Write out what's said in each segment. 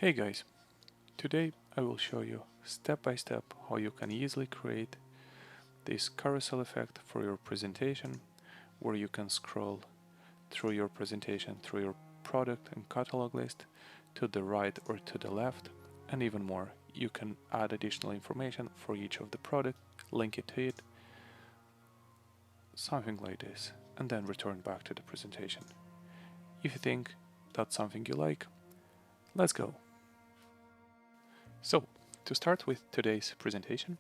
Hey guys, today I will show you step by step how you can easily create this carousel effect for your presentation, where you can scroll through your presentation through your product and catalog list to the right or to the left, and even more. You can add additional information for each of the product, link it to it, something like this, and then return back to the presentation. If you think that's something you like, let's go. So, to start with today's presentation,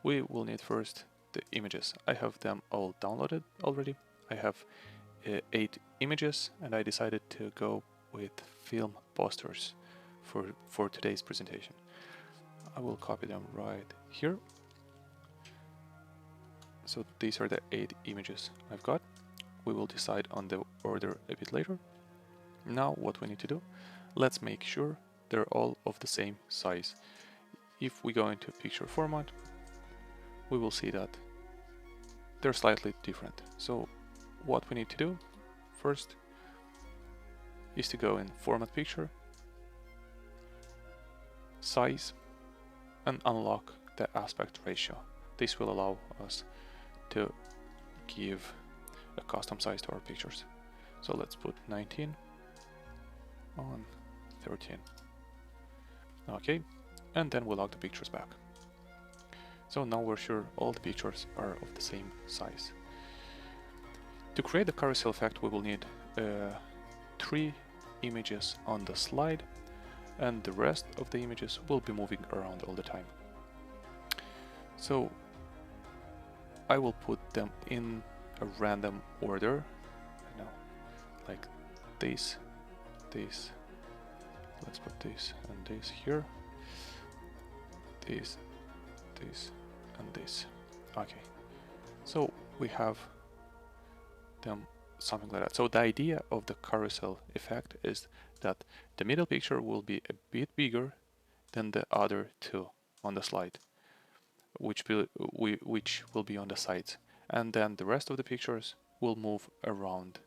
we will need first the images. I have them all downloaded already. I have 8 images, and I decided to go with film posters for today's presentation. I will copy them right here. So these are the 8 images I've got. We will decide on the order a bit later. Now what we need to do, let's make sure they're all of the same size. If we go into picture format, we will see that they're slightly different. So what we need to do first is to go in format picture, size, and unlock the aspect ratio. This will allow us to give a custom size to our pictures. So let's put 19 on 13. Okay, and then we'll lock the pictures back. So now we're sure all the pictures are of the same size. To create the carousel effect, we will need 3 images on the slide, and the rest of the images will be moving around all the time. So I will put them in a random order, like this. Let's put this and this here. This, and this. Okay, so we have them something like that. So the idea of the carousel effect is that the middle picture will be a bit bigger than the other 2 on the slide, which will be on the sides, and then the rest of the pictures will move around.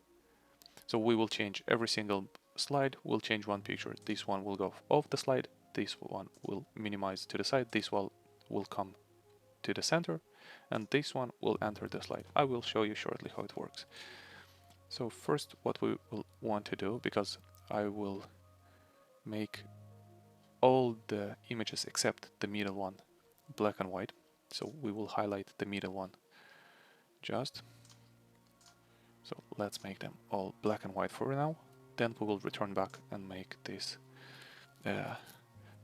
So we will change every single slide, we'll change one picture. This one will go off the slide, this one will minimize to the side, this one will come to the center, and this one will enter the slide. I will show you shortly how it works. So first what we will want to do, because I will make all the images except the middle one black and white, so we will highlight the middle one just. So let's make them all black and white for now. Then we will return back and make this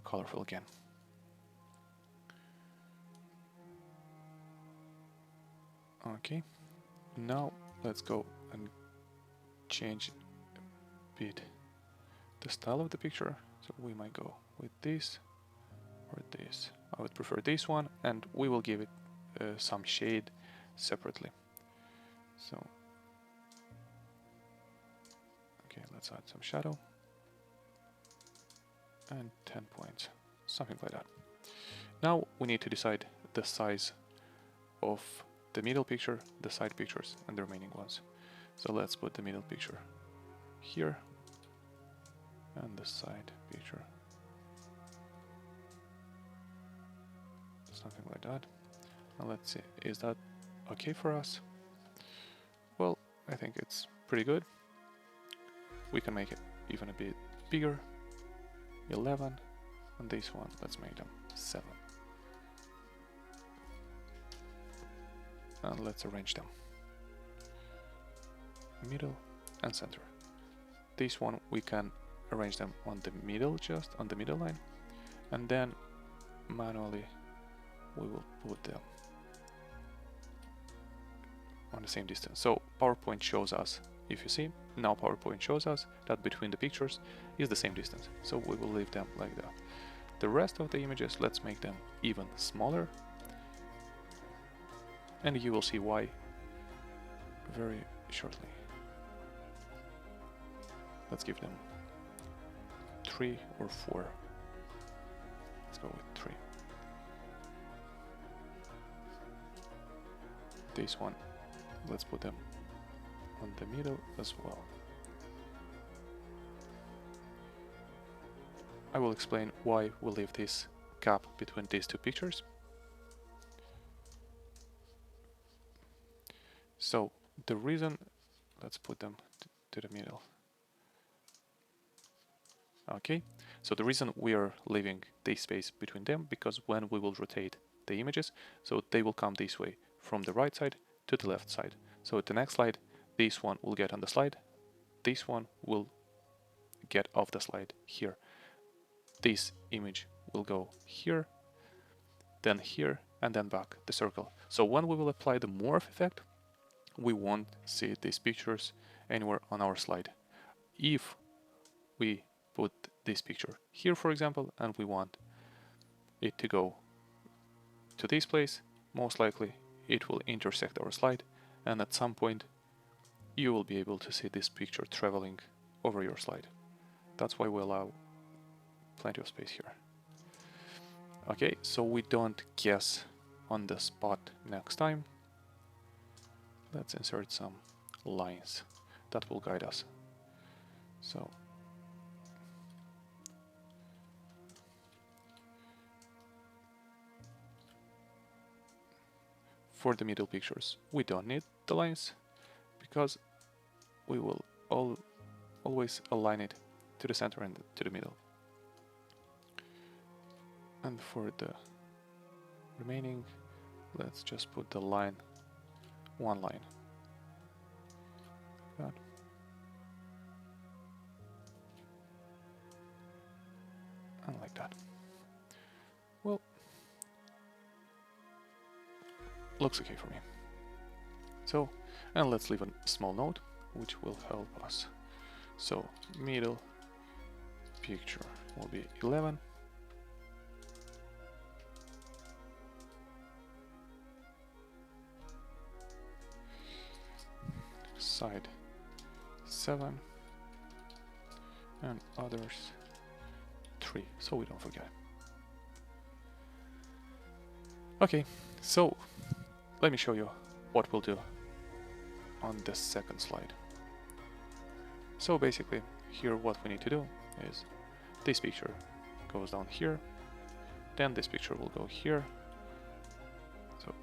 colorful again. Okay, now let's go and change a bit the style of the picture. So we might go with this or this. I would prefer this one, and we will give it some shade separately. So okay, let's add some shadow and 10 points, something like that. Now we need to decide the size of the middle picture, the side pictures, and the remaining ones. So let's put the middle picture here and the side picture something like that. And let's see, is that okay for us? Well, I think it's pretty good. We can make it even a bit bigger, 11, and this one, let's make them 7. And let's arrange them, middle and center. This one we can arrange them on the middle, just on the middle line, and then manually we will put them on the same distance. So PowerPoint shows us, if you see, now PowerPoint shows us that between the pictures is the same distance. So we will leave them like that. The rest of the images, let's make them even smaller, and you will see why very shortly. Let's give them 3 or 4. Let's go with 3. This one, let's put them on the middle as well. I will explain why we leave this gap between these two pictures. So the reason, let's put them to the middle. Okay, so the reason we are leaving this space between them, because when we will rotate the images, so they will come this way from the right side to the left side. So at the next slide, this one will get on the slide, this one will get off the slide here. This image will go here, then here, and then back the circle. So when we will apply the morph effect, we won't see these pictures anywhere on our slide. If we put this picture here, for example, and we want it to go to this place, most likely it will intersect our slide, and at some point you will be able to see this picture traveling over your slide. That's why we allow plenty of space here. Okay, so we don't guess on the spot next time. Let's insert some lines that will guide us. So for the middle pictures, we don't need the lines because we will always align it to the center and to the middle. And for the remaining, let's just put the line, one line. Like that. And like that. Well, looks okay for me. So, and let's leave a small note which will help us. So, middle picture will be 11. Side 7 and others 3, so we don't forget. Okay, so let me show you what we'll do on the second slide. So basically here what we need to do is this picture goes down here, then this picture will go here. So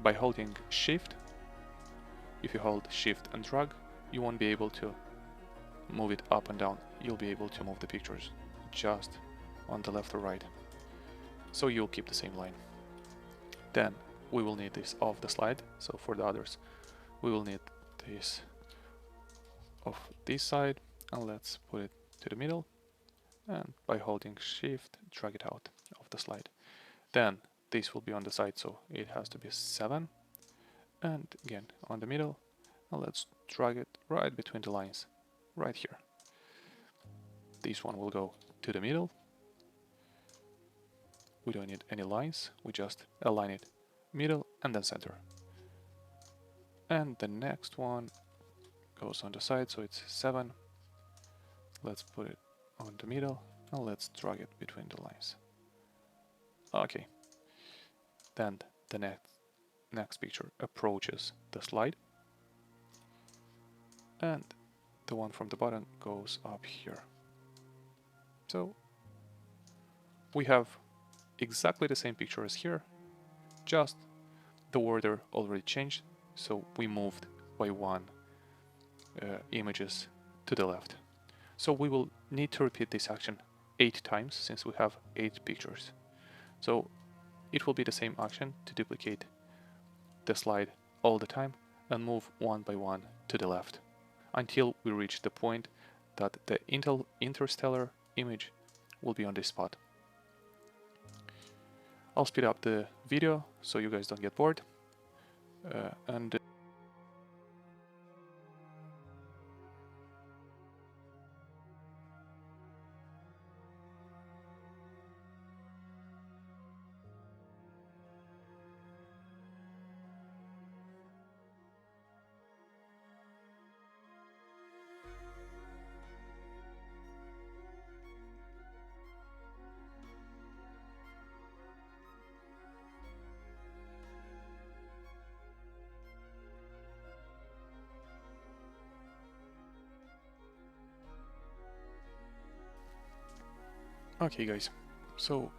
by holding shift, if you hold shift and drag, you won't be able to move it up and down. You'll be able to move the pictures just on the left or right. So you'll keep the same line. Then we will need this off the slide. So for the others, we will need this off this side, and let's put it to the middle. And by holding shift, drag it out of the slide. Then this will be on the side, so it has to be 7. And again on the middle, and let's drag it right between the lines, right here. This one will go to the middle. We don't need any lines, we just align it middle and then center. And the next one goes on the side, so it's 7. Let's put it on the middle and let's drag it between the lines. Okay. Then the next picture approaches the slide, and the one from the bottom goes up here. So we have exactly the same picture as here, just the order already changed, so we moved by one images to the left. So we will need to repeat this action 8 times since we have 8 pictures. So it will be the same action to duplicate the slide all the time and move one by one to the left until we reach the point that the interstellar image will be on this spot. I'll speed up the video so you guys don't get bored. And Okay guys, so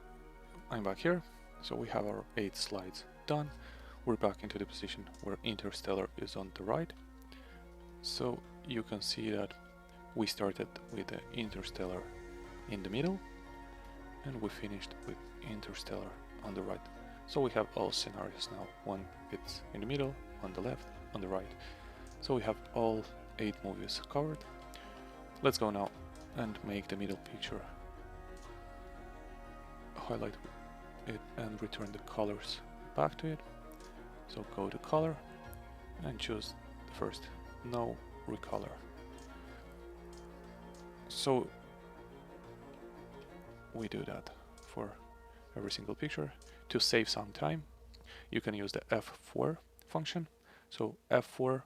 I'm back here. So we have our 8 slides done. We're back into the position where Interstellar is on the right. So you can see that we started with the Interstellar in the middle and we finished with Interstellar on the right. So we have all scenarios now. One it's in the middle, on the left, on the right. So we have all 8 movies covered. Let's go now and make the middle picture. Highlight it and return the colors back to it. So go to color and choose the first no recolor. So we do that for every single picture. To save some time, you can use the F4 function. So F4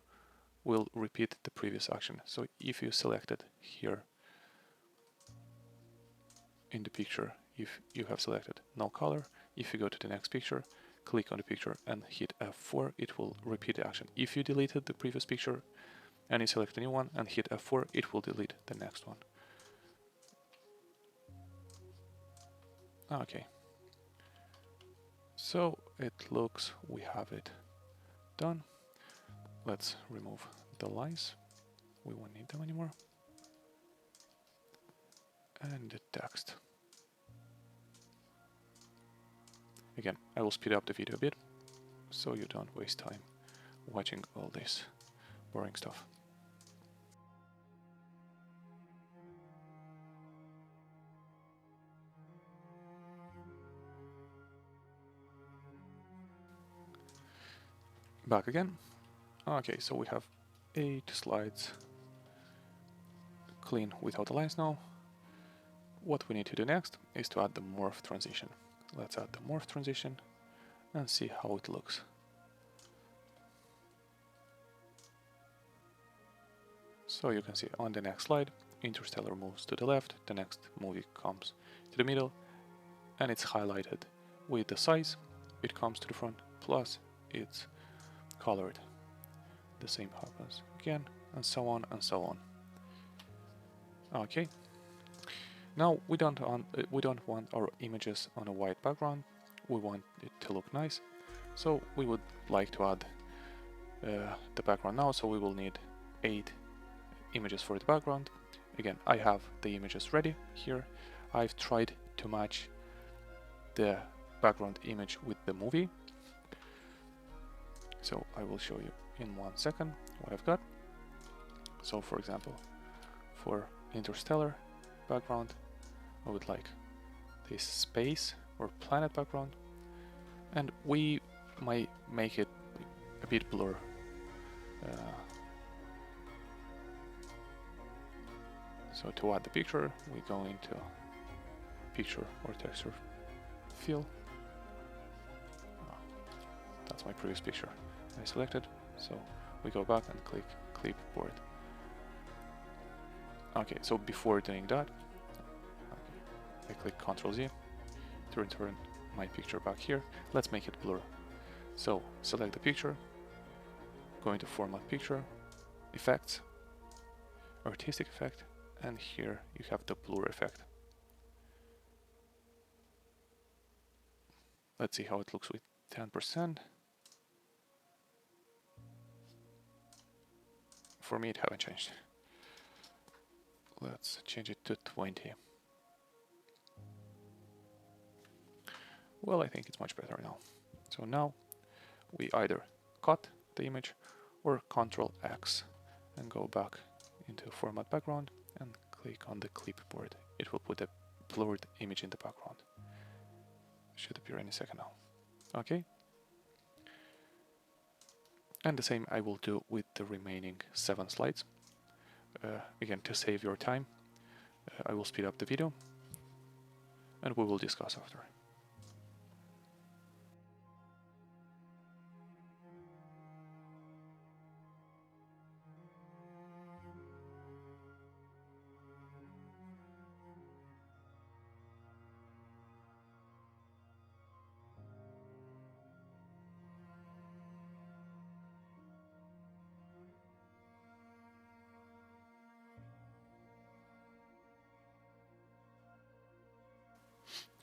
will repeat the previous action. So if you select it here in the picture, if you have selected no color, if you go to the next picture, click on the picture and hit F4, it will repeat the action. If you deleted the previous picture and you select a new one and hit F4, it will delete the next one. Okay. So it looks we have it done. Let's remove the lines. We won't need them anymore. And the text. Again, I will speed up the video a bit so you don't waste time watching all this boring stuff. Back again. Okay, so we have 8 slides clean without the lines now. What we need to do next is to add the morph transition. Let's add the morph transition and see how it looks. So you can see on the next slide, Interstellar moves to the left, the next movie comes to the middle, and it's highlighted with the size. It comes to the front, plus it's colored. The same happens again, and so on and so on. Okay. Now we don't want our images on a white background. We want it to look nice. So we would like to add the background now. So we will need 8 images for the background. Again, I have the images ready here. I've tried to match the background image with the movie. So I will show you in 1 second what I've got. So for example, for Interstellar background, I would like this space or planet background, and we might make it a bit blur. So to add the picture, we go into picture or texture fill. That's my previous picture I selected, so we go back and click clipboard. Okay, so before doing that, I click Ctrl Z to return my picture back here. Let's make it blur. So select the picture, go into Format Picture, Effects, Artistic Effect, and here you have the blur effect. Let's see how it looks with 10%. For me, it haven't changed. Let's change it to 20. Well, I think it's much better now. So now we either cut the image or Ctrl X and go back into Format Background and click on the clipboard. It will put a blurred image in the background. Should appear any second now. Okay. And the same I will do with the remaining 7 slides. Again, to save your time, I will speed up the video and we will discuss after.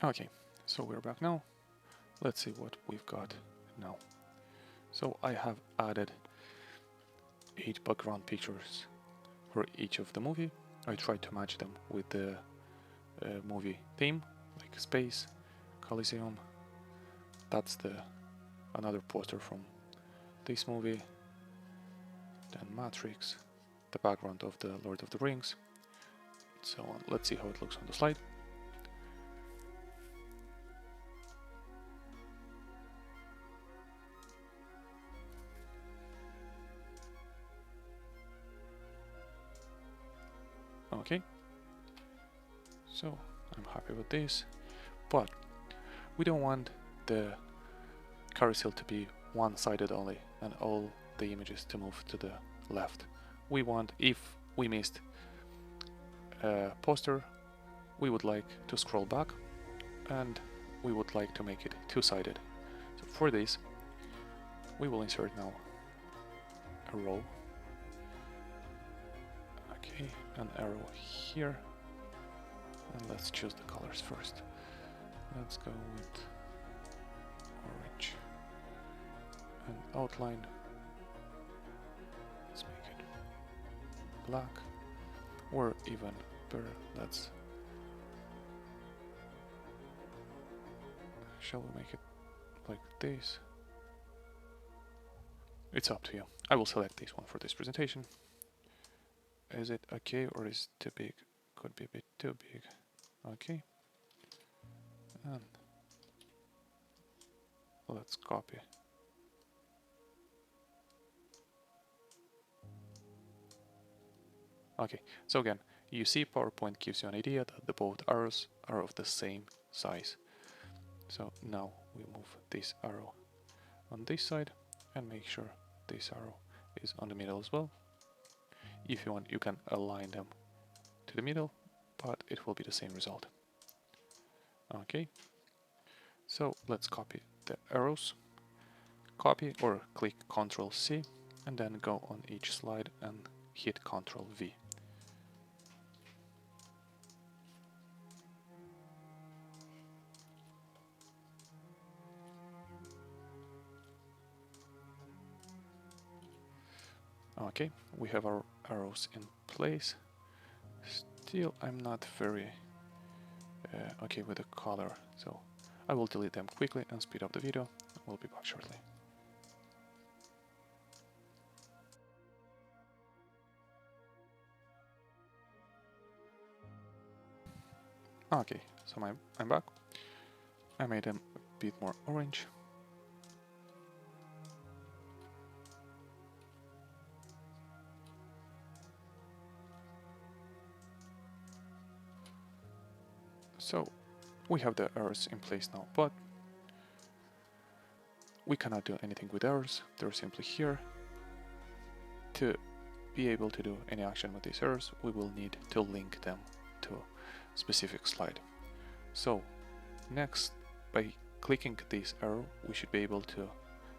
Okay, so we're back now. Let's see what we've got now. So I have added 8 background pictures for each of the movie. I tried to match them with the movie theme, like space, Coliseum. That's the another poster from this movie. Then Matrix, the background of the Lord of the Rings. So on. Let's see how it looks on the slide. Okay, so I'm happy with this, but we don't want the carousel to be one-sided only and all the images to move to the left. We want, if we missed a poster, we would like to scroll back and we would like to make it two-sided. So for this, we will insert now a row. Okay, an arrow here. And let's choose the colors first. Let's go with orange and outline. Let's make it black, or even better, shall we make it like this? It's up to you. I will select this one for this presentation. Is it okay or is it too big? Could be a bit too big. Okay. And let's copy. Okay, so again, you see PowerPoint gives you an idea that the both arrows are of the same size. So now we move this arrow on this side and make sure this arrow is on the middle as well. If you want, you can align them to the middle, but it will be the same result. Okay, so let's copy the arrows. Copy or click Ctrl C and then go on each slide and hit Ctrl V. Okay, we have our arrows in place. Still, I'm not very okay with the color, so I will delete them quickly and speed up the video. We'll be back shortly. Okay, so I'm back. I made them a bit more orange. So we have the arrows in place now, but we cannot do anything with arrows. They're simply here. To be able to do any action with these arrows, we will need to link them to a specific slide. So next, by clicking this arrow, we should be able to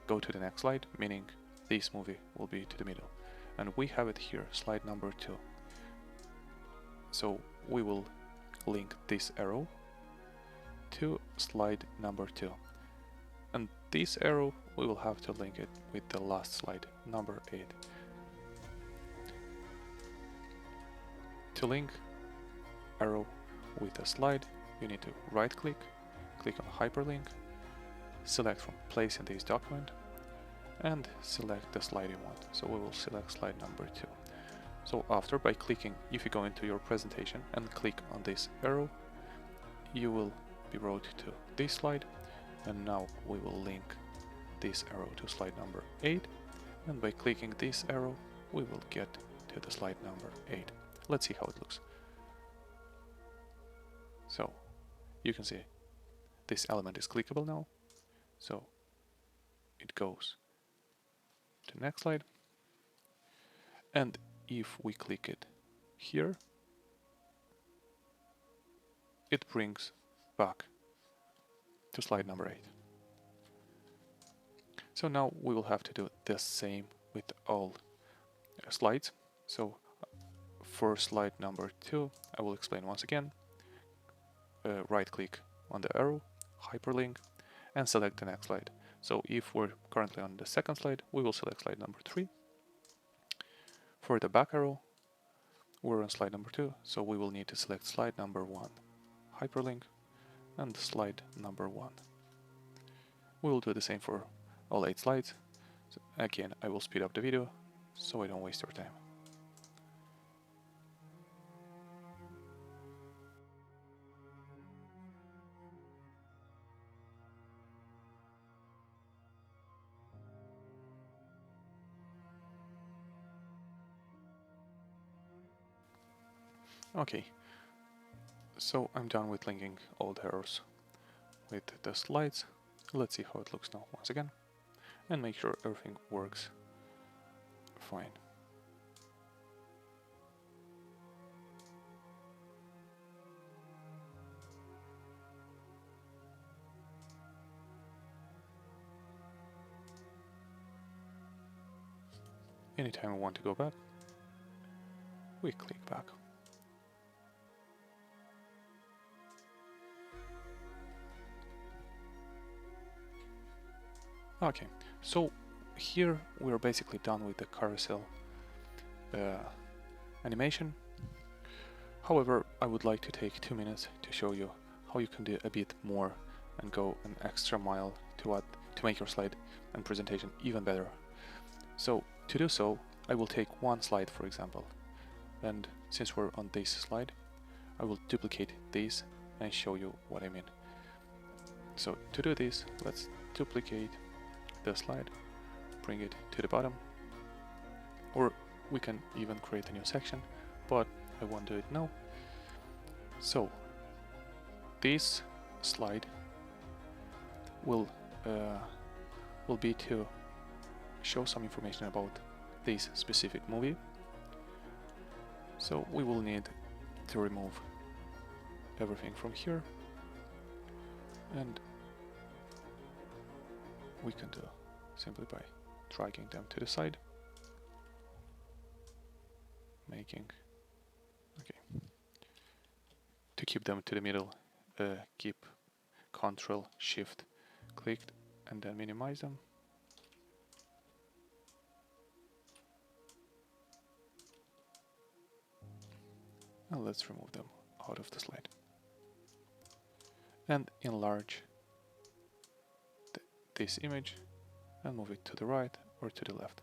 go to the next slide, meaning this movie will be to the middle. And we have it here, slide number 2. So we will link this arrow to slide number 2. And this arrow, we will have to link it with the last slide, number 8. To link arrow with a slide, you need to right-click, click on Hyperlink, select from place in this document, and select the slide you want. So we will select slide number 2. So after, by clicking, if you go into your presentation and click on this arrow, you will be brought to this slide, and now we will link this arrow to slide number 8, and by clicking this arrow, we will get to the slide number 8. Let's see how it looks. So you can see this element is clickable now, so it goes to the next slide, and if we click it here, it brings back to slide number 8. So now we will have to do the same with all slides. So for slide number 2, I will explain once again. Right click on the arrow, hyperlink, and select the next slide. So if we're currently on the second slide, we will select slide number 3. For the back arrow, we're on slide number 2, so we will need to select slide number 1, hyperlink, and slide number 1. We will do the same for all 8 slides. So again, I will speed up the video so I don't waste your time. Okay, so I'm done with linking all the arrows with the slides. Let's see how it looks now once again, and make sure everything works fine. Anytime we want to go back, we click back. Okay, so here we're basically done with the carousel animation. However, I would like to take 2 minutes to show you how you can do a bit more and go an extra mile to make your slide and presentation even better. So to do so, I will take one slide, for example, and since we're on this slide, I will duplicate this and show you what I mean. So to do this, let's duplicate the slide, bring it to the bottom, or we can even create a new section, but I won't do it now. So this slide will be to show some information about this specific movie. So we will need to remove everything from here, and we can do simply by dragging them to the side, to keep them to the middle, keep Ctrl Shift clicked and then minimize them. And let's remove them out of the slide. And enlarge this image and move it to the right or to the left.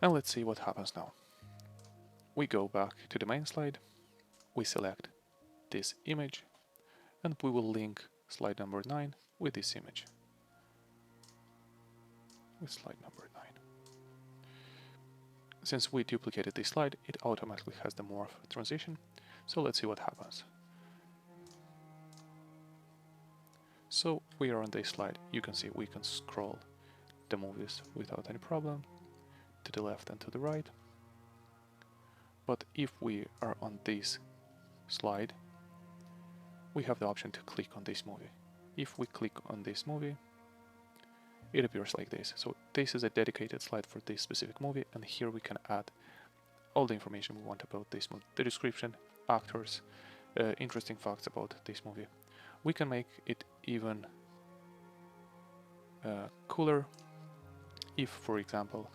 And let's see what happens now. We go back to the main slide, we select this image, and we will link slide number 9 with this image. With slide number 9. Since we duplicated this slide, it automatically has the morph transition, so let's see what happens. So we are on this slide. You can see we can scroll the movies without any problem, to the left and to the right. But if we are on this slide, we have the option to click on this movie. If we click on this movie, it appears like this. So this is a dedicated slide for this specific movie, and here we can add all the information we want about this movie. The description, actors, interesting facts about this movie. We can make it even cooler if, for example,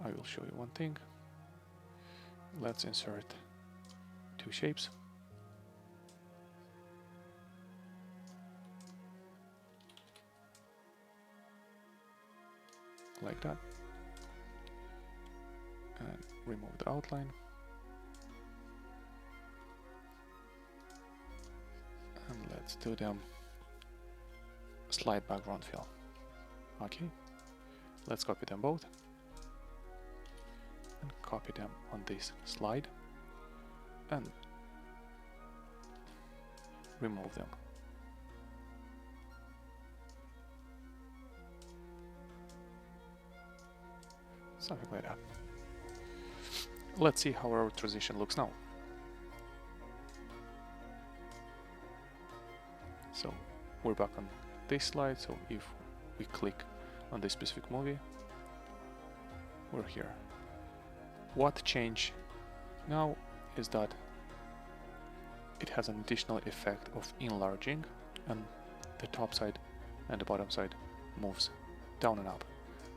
I will show you one thing. Let's insert 2 shapes. Like that. And remove the outline. And let's do them slide background fill. Okay. Let's copy them both. And copy them on this slide. And remove them. Something like that. Let's see how our transition looks now. So we're back on this slide, so if we click on this specific movie, we're here. What changed now is that it has an additional effect of enlarging, and the top side and the bottom side moves down and up.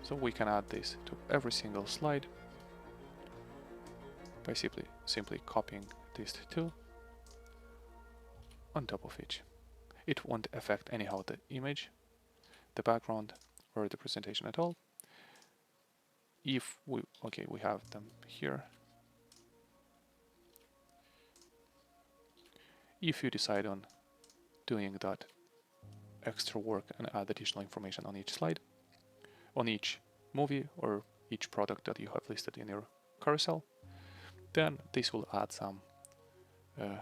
So we can add this to every single slide by simply copying these two on top of each. It won't affect anyhow the image, the background, or the presentation at all. If we have them here. If you decide on doing that extra work and add additional information on each slide, on each movie or each product that you have listed in your carousel, then this will add some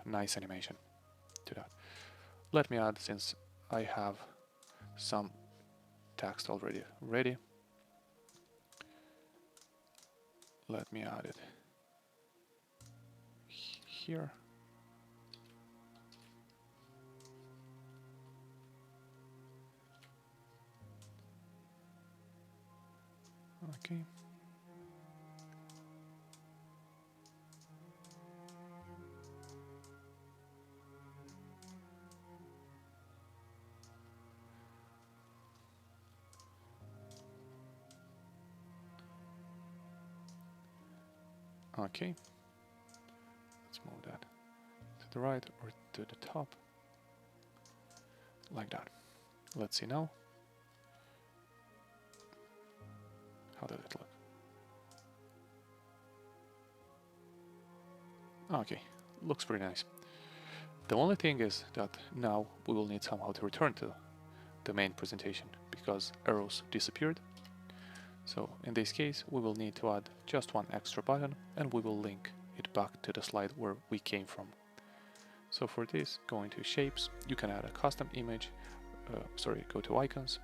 nice animation to that. Let me add, since I have some text already ready, let me add it here. Okay. Okay. Let's move that to the right or to the top. Like that. Let's see now. How does it look? Okay, looks pretty nice. The only thing is that now we will need somehow to return to the main presentation because arrows disappeared. So in this case, we will need to add just one extra button and we will link it back to the slide where we came from. So for this, go into shapes, you can add a custom image, go to icons.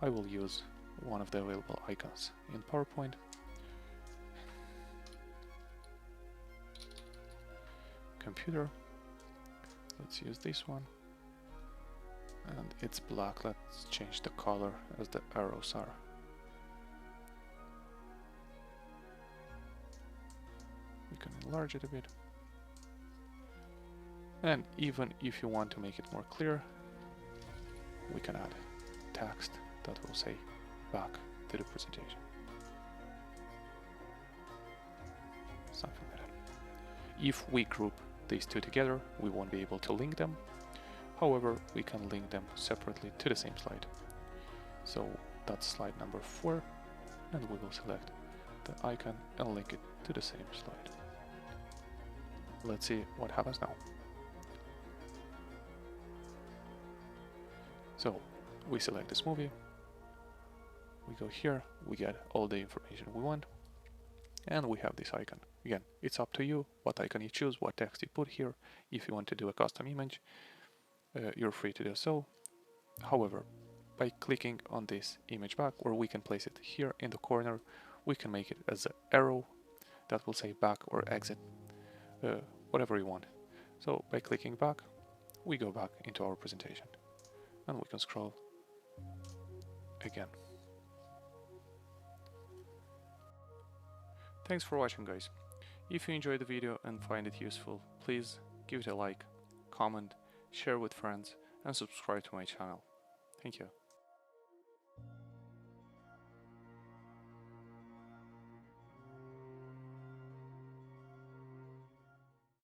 I will use one of the available icons in PowerPoint. Computer, let's use this one. And it's black, let's change the color as the arrows are. We can enlarge it a bit. And even if you want to make it more clear, we can add text that will say back to the presentation. Something like that. If we group these two together, we won't be able to link them. However, we can link them separately to the same slide. So that's slide number 4, and we will select the icon and link it to the same slide. Let's see what happens now. So we select this movie, we go here, we get all the information we want, and we have this icon. Again, it's up to you what icon you choose, what text you put here. If you want to do a custom image, you're free to do so. However, by clicking on this image back, or we can place it here in the corner, we can make it as an arrow that will say back or exit, whatever you want. So by clicking back, we go back into our presentation and we can scroll again. Thanks for watching, guys. If you enjoyed the video and find it useful, please give it a like, comment, share with friends, and subscribe to my channel. Thank you.